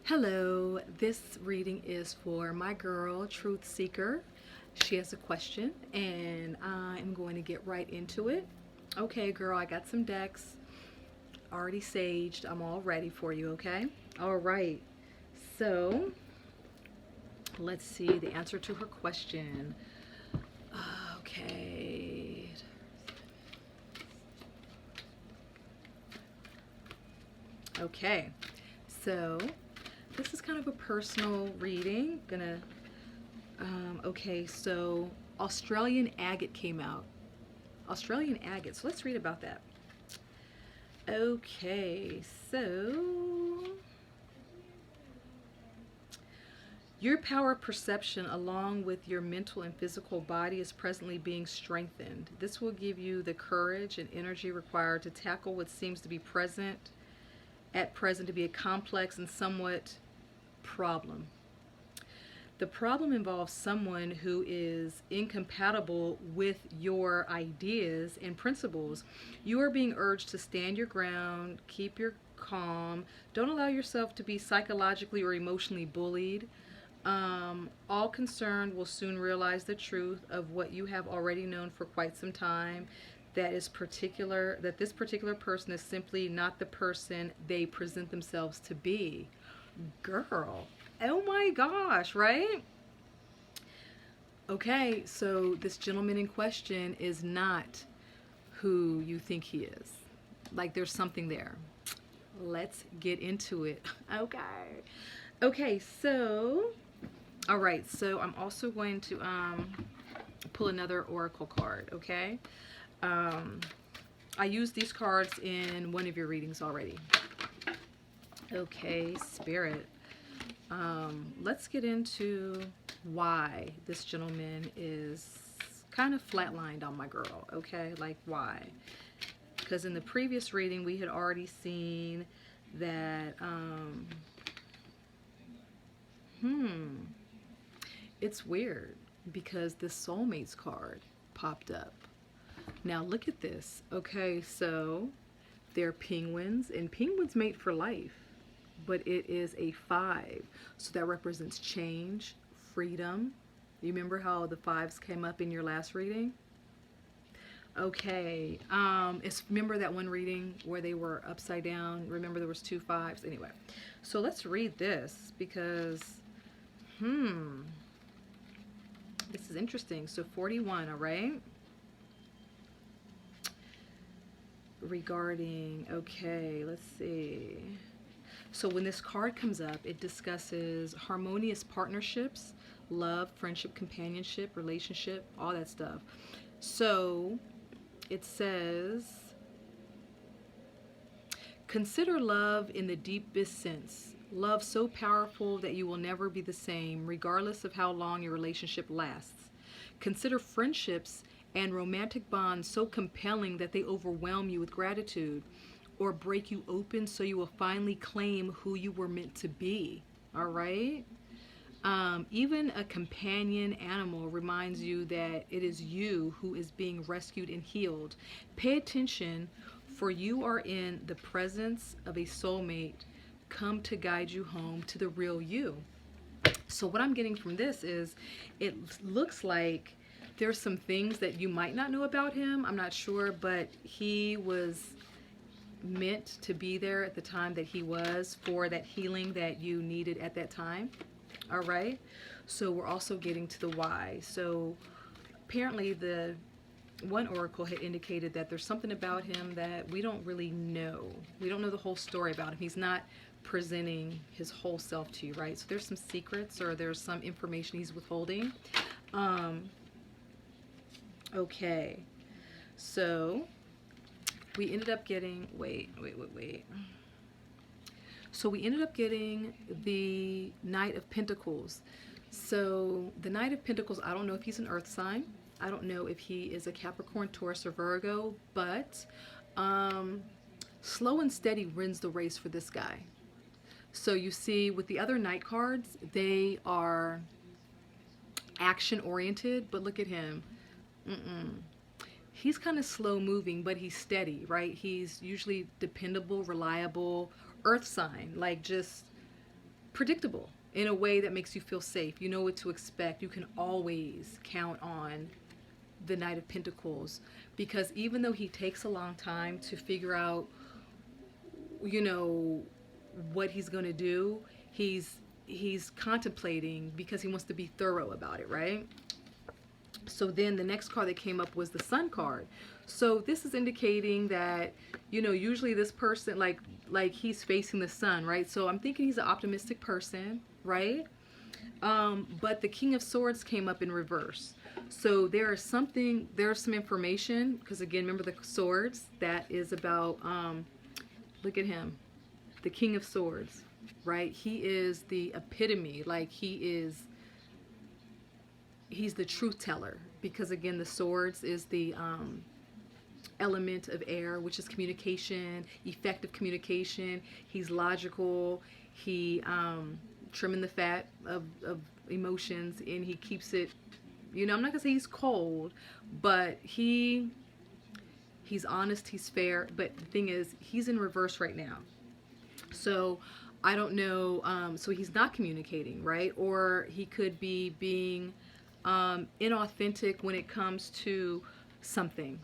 Hello, this reading is for my girl, TruthSeeker. She has a question, and I am going to get right into it. Okay, girl, I got some decks already saged. I'm all ready for you, okay? All right, so let's see the answer to her question. Okay. Okay, so this is kind of a personal reading. Okay, so Australian agate came out. Australian agate. So let's read about that. Okay, so your power of perception, along with your mental and physical body, is presently being strengthened. This will give you the courage and energy required to tackle what seems to be at present to be a complex and somewhat problem. The problem involves someone who is incompatible with your ideas and principles. You are being urged to stand your ground, keep your calm, don't allow yourself to be psychologically or emotionally bullied. All concerned will soon realize the truth of what you have already known for quite some time, that this particular person is simply not the person they present themselves to be. Girl, oh my gosh, right? Okay, so this gentleman in question is not who you think he is. Like, there's something there. Let's get into it. Okay. Okay, so all right, so I'm also going to pull another oracle card, okay? I used these cards in one of your readings already. Okay, Spirit. Let's get into why this gentleman is kind of flatlined on my girl, okay? Like, why? Because in the previous reading, we had already seen that, it's weird because the soulmates card popped up. Now, look at this. Okay, so they're penguins, and penguins mate for life, but it is a 5. So that represents change, freedom. You remember how the 5s came up in your last reading? Okay, remember that one reading where they were upside down? Remember there was 2 5s? Anyway, so let's read this because, this is interesting. So 41, all right? Regarding, okay, let's see. So when this card comes up, it discusses harmonious partnerships, love, friendship, companionship, relationship, all that stuff. So it says, consider love in the deepest sense. Love so powerful that you will never be the same, regardless of how long your relationship lasts. Consider friendships and romantic bonds so compelling that they overwhelm you with gratitude, or break you open so you will finally claim who you were meant to be. All right? Even a companion animal reminds you that it is you who is being rescued and healed. Pay attention, for you are in the presence of a soulmate come to guide you home to the real you. So what I'm getting from this is it looks like there's some things that you might not know about him. I'm not sure, but he was meant to be there at the time that he was for that healing that you needed at that time. All right, so we're also getting to the why. So apparently the one oracle had indicated that there's something about him that we don't really know. We don't know the whole story about him. He's not presenting his whole self to you, right? So there's some secrets, or there's some information he's withholding. Okay, so we ended up getting, wait. So we ended up getting the Knight of Pentacles. So the Knight of Pentacles, I don't know if he's an earth sign. I don't know if he is a Capricorn, Taurus, or Virgo, but slow and steady wins the race for this guy. So you see with the other Knight cards, they are action oriented, but look at him. He's kind of slow moving, but he's steady, right? He's usually dependable, reliable, earth sign, like just predictable in a way that makes you feel safe. You know what to expect. You can always count on the Knight of Pentacles, because even though he takes a long time to figure out, you know, what he's going to do, he's contemplating because he wants to be thorough about it, right? So then the next card that came up was the Sun card. So this is indicating that, you know, usually this person, like he's facing the sun, right? So I'm thinking he's an optimistic person, right? But the King of Swords came up in reverse. So there's some information, because again, remember the swords, that is about, look at him, the King of Swords, right? He is the epitome, like he's the truth teller, because again, the swords is the element of air, which is communication, effective communication. He's logical. He trimming the fat of emotions, and he keeps it, you know, I'm not gonna say he's cold, but he's honest, he's fair. But the thing is, he's in reverse right now. So I don't know, so he's not communicating, right? Or he could be being inauthentic when it comes to something.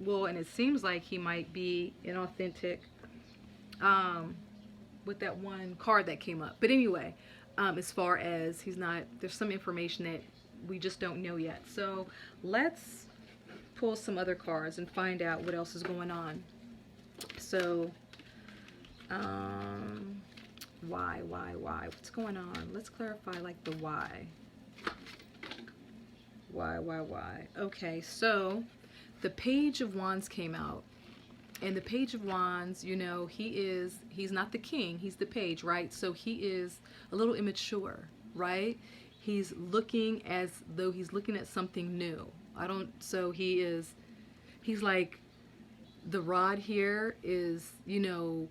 Well, and it seems like he might be inauthentic with that one card that came up. But anyway, as far as he's not, there's some information that we just don't know yet. So let's pull some other cards and find out what else is going on. So, why? What's going on? Let's clarify, like, the why. Why? Okay, so the Page of Wands came out. And the Page of Wands, you know, he's not the king, he's the page, right? So he is a little immature, right? He's looking as though he's looking at something new. He's like, the rod here is, you know,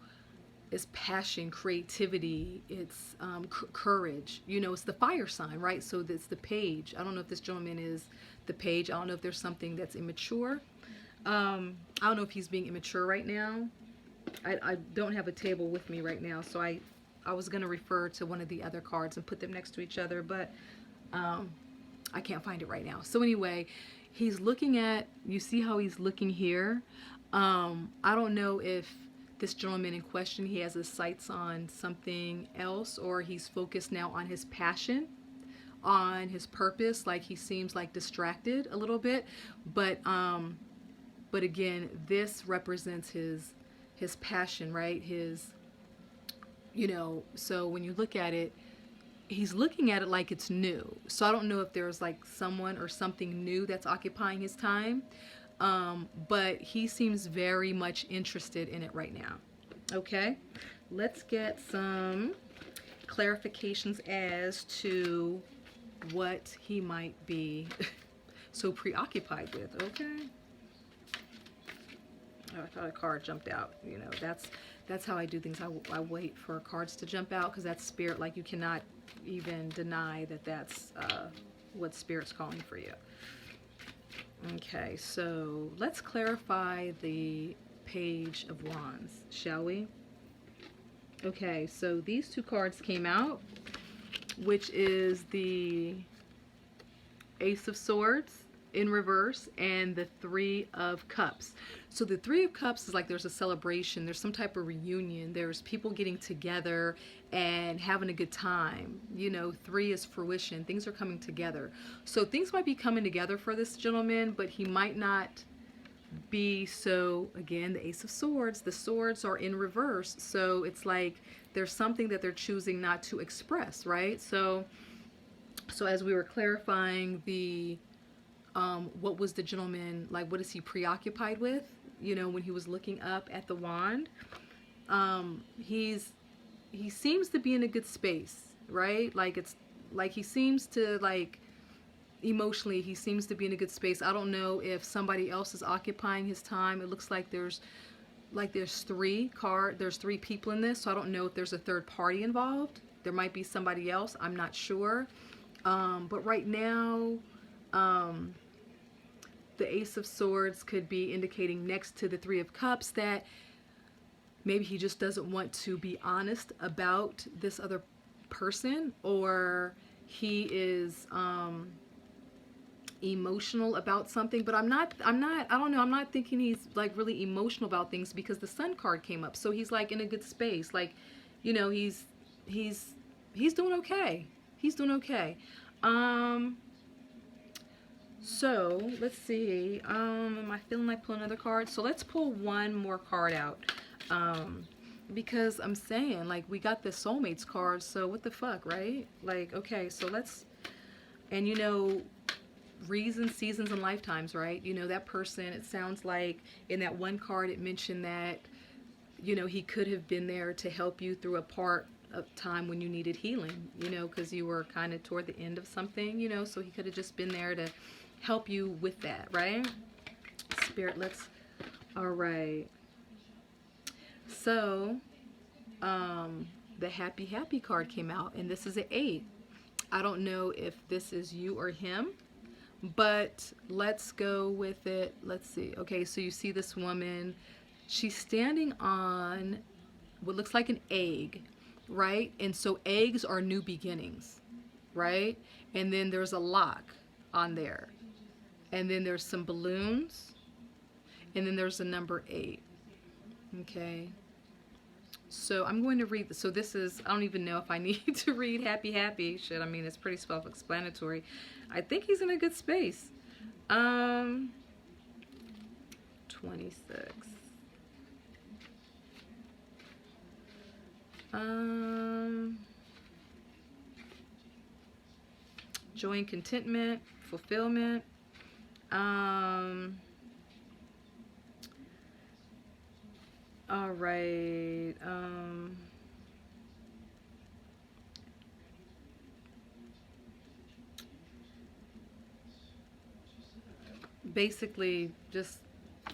is passion, creativity, it's courage. You know, it's the fire sign, right? So it's the page. I don't know if this gentleman is the page. I don't know if there's something that's immature. I don't know if he's being immature right now. I don't have a table with me right now, so I was going to refer to one of the other cards and put them next to each other, but I can't find it right now. So anyway, he's looking at, you see how he's looking here? I don't know if this gentleman in question, he has his sights on something else, or he's focused now on his passion, on his purpose. Like, he seems like distracted a little bit, but again, this represents his passion, right? His, you know, so when you look at it, he's looking at it like it's new. So I don't know if there's like someone or something new that's occupying his time. But he seems very much interested in it right now. Okay, let's get some clarifications as to what he might be so preoccupied with. Okay. Oh, I thought a card jumped out. You know, that's how I do things. I wait for cards to jump out, because that's spirit. Like, you cannot even deny that that's what spirit's calling for you. Okay, so let's clarify the Page of Wands, shall we? Okay, so these two cards came out, which is the Ace of Swords in reverse and the Three of Cups. So the Three of Cups is like there's a celebration, there's some type of reunion, there's people getting together and having a good time. You know, three is fruition, things are coming together. So things might be coming together for this gentleman, but he might not be so, again, the Ace of Swords, the swords are in reverse. So it's like there's something that they're choosing not to express, right? So as we were clarifying the what was the gentleman, like, what is he preoccupied with, you know, when he was looking up at the wand? He seems to be in a good space, right? Like, it's like he seems to, like, emotionally, he seems to be in a good space. I don't know if somebody else is occupying his time. It looks like there's three people in this, so I don't know if there's a third party involved. There might be somebody else, I'm not sure. But right now, the Ace of Swords could be indicating next to the Three of Cups that maybe he just doesn't want to be honest about this other person, or he is emotional about something. But I don't know, I'm not thinking he's like really emotional about things, because the Sun card came up. So he's like in a good space. Like, you know, he's he's doing okay. He's doing okay. Um so let's see. Am I feeling like pulling another card? So let's pull one more card out. Because I'm saying, like, we got the soulmates card, so what the fuck, right? Like, okay, so let's, and you know, reasons, seasons, and lifetimes, right? You know, that person, it sounds like in that one card it mentioned that, you know, he could have been there to help you through a part of time when you needed healing, you know, because you were kind of toward the end of something, you know, so he could have just been there to help you with that, right? Spirit, let's, all right. So, the happy card came out, and this is an 8. I don't know if this is you or him, but let's go with it. Let's see. Okay, so you see this woman. She's standing on what looks like an egg, right? And so eggs are new beginnings, right? And then there's a lock on there. And then there's some balloons. And then there's the number 8. Okay. So I'm going to read. So this is, I don't even know if I need to read happy. Shit, I mean, it's pretty self-explanatory. I think he's in a good space. 26. Joy and contentment, fulfillment. All right. Basically, just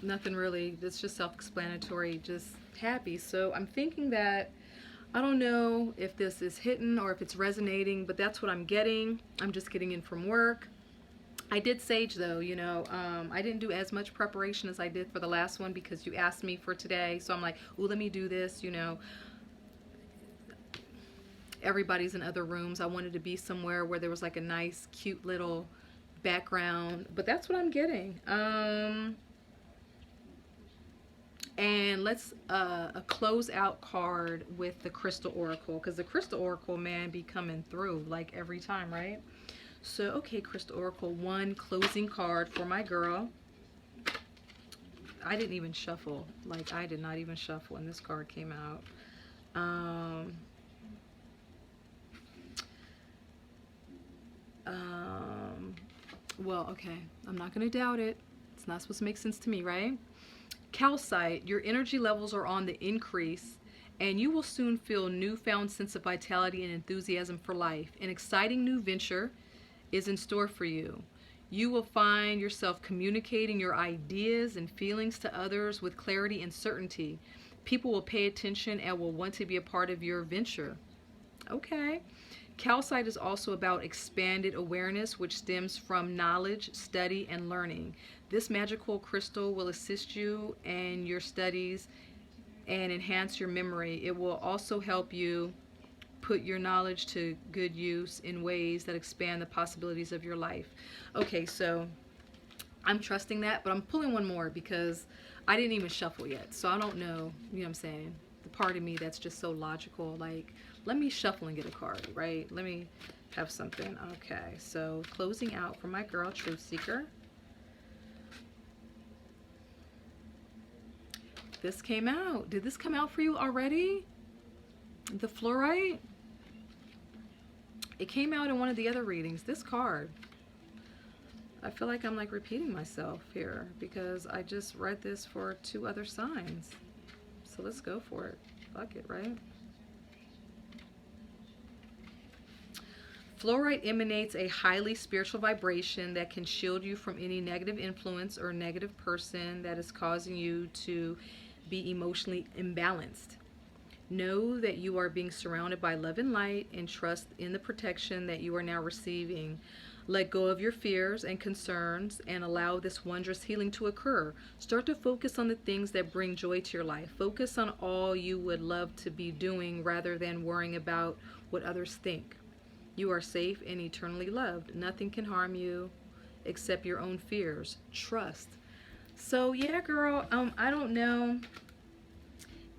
nothing really. It's just self-explanatory. Just happy. So I'm thinking that, I don't know if this is hitting or if it's resonating, but that's what I'm getting. I'm just getting in from work. I did sage though, you know. I didn't do as much preparation as I did for the last one because you asked me for today. So I'm like, ooh, let me do this, you know. Everybody's in other rooms. I wanted to be somewhere where there was like a nice, cute little background. But that's what I'm getting. And let's a closeout card with the Crystal Oracle, because the Crystal Oracle, man, be coming through like every time, right? So, okay, Crystal Oracle, one closing card for my girl. I didn't even shuffle. Like, I did not even shuffle when this card came out. Well, okay, I'm not going to doubt it. It's not supposed to make sense to me, right? Calcite, your energy levels are on the increase, and you will soon feel newfound sense of vitality and enthusiasm for life. An exciting new venture is in store for you. You will find yourself communicating your ideas and feelings to others with clarity and certainty. People will pay attention and will want to be a part of your venture. Okay. Calcite is also about expanded awareness, which stems from knowledge, study, and learning. This magical crystal will assist you in your studies and enhance your memory. It will also help you put your knowledge to good use in ways that expand the possibilities of your life. Okay, so I'm trusting that, but I'm pulling one more because I didn't even shuffle yet. So I don't know, you know what I'm saying? The part of me that's just so logical, like, let me shuffle and get a card, right? Let me have something. Okay, so closing out for my girl, TruthSeeker. This came out. Did this come out for you already? The fluorite? It came out in one of the other readings. This card. I feel like I'm like repeating myself here because I just read this for 2 other signs. So let's go for it. Fuck it, right? Fluorite emanates a highly spiritual vibration that can shield you from any negative influence or negative person that is causing you to be emotionally imbalanced. Know that you are being surrounded by love and light, and trust in the protection that you are now receiving. Let go of your fears and concerns and allow this wondrous healing to occur. Start to focus on the things that bring joy to your life. Focus on all you would love to be doing rather than worrying about what others think. You are safe and eternally loved. Nothing can harm you except your own fears. Trust. So yeah, girl, I don't know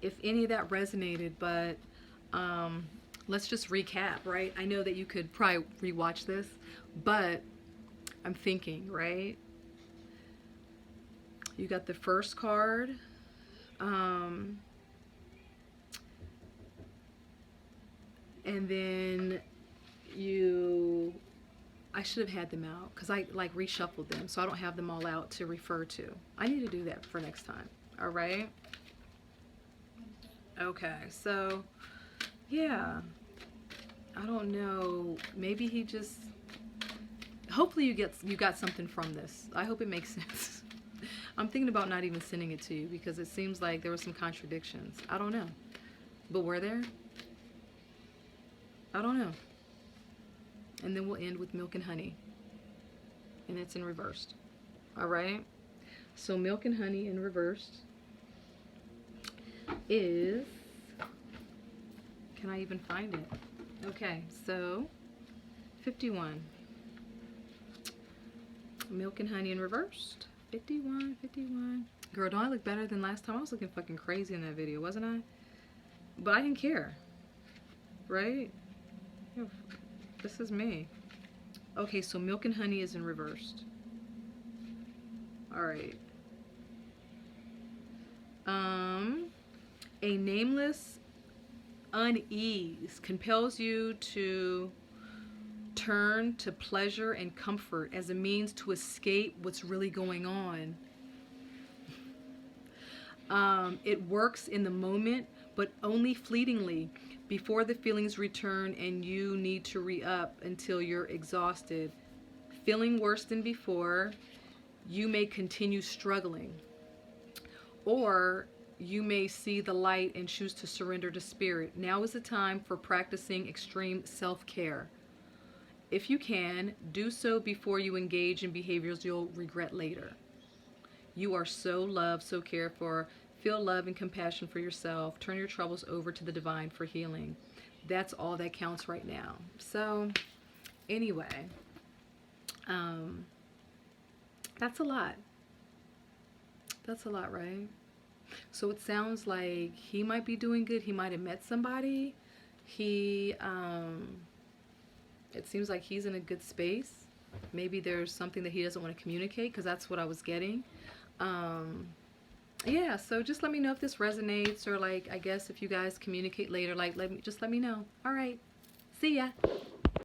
if any of that resonated, but um, let's just recap, right? I know that you could probably rewatch this, but I'm thinking, right? You got the first card. Um, and then I should have had them out because I like reshuffled them, so I don't have them all out to refer to. I need to do that for next time. All right. Okay. So, yeah. I don't know. Maybe he just. Hopefully you got something from this. I hope it makes sense. I'm thinking about not even sending it to you because it seems like there were some contradictions. I don't know. But were there? I don't know. And then we'll end with milk and honey. And it's in reversed. All right? So milk and honey in reversed is... Can I even find it? Okay, so 51. Milk and honey in reversed. 51, 51. Girl, don't I look better than last time? I was looking fucking crazy in that video, wasn't I? But I didn't care. Right? This is me. Okay, so milk and honey is in reversed. Alright. A nameless unease compels you to turn to pleasure and comfort as a means to escape what's really going on. It works in the moment, but only fleetingly before the feelings return and you need to re-up until you're exhausted. Feeling worse than before, you may continue struggling. Or you may see the light and choose to surrender to spirit. Now is the time for practicing extreme self-care. If you can, do so before you engage in behaviors you'll regret later. You are so loved, so cared for. Feel love and compassion for yourself. Turn your troubles over to the divine for healing. That's all that counts right now. So, anyway, that's a lot. That's a lot, right? So it sounds like he might be doing good. He might have met somebody. It seems like he's in a good space. Maybe there's something that he doesn't want to communicate, because that's what I was getting. Yeah, so just let me know if this resonates, or like, I guess if you guys communicate later, like, just let me know. All right. See ya.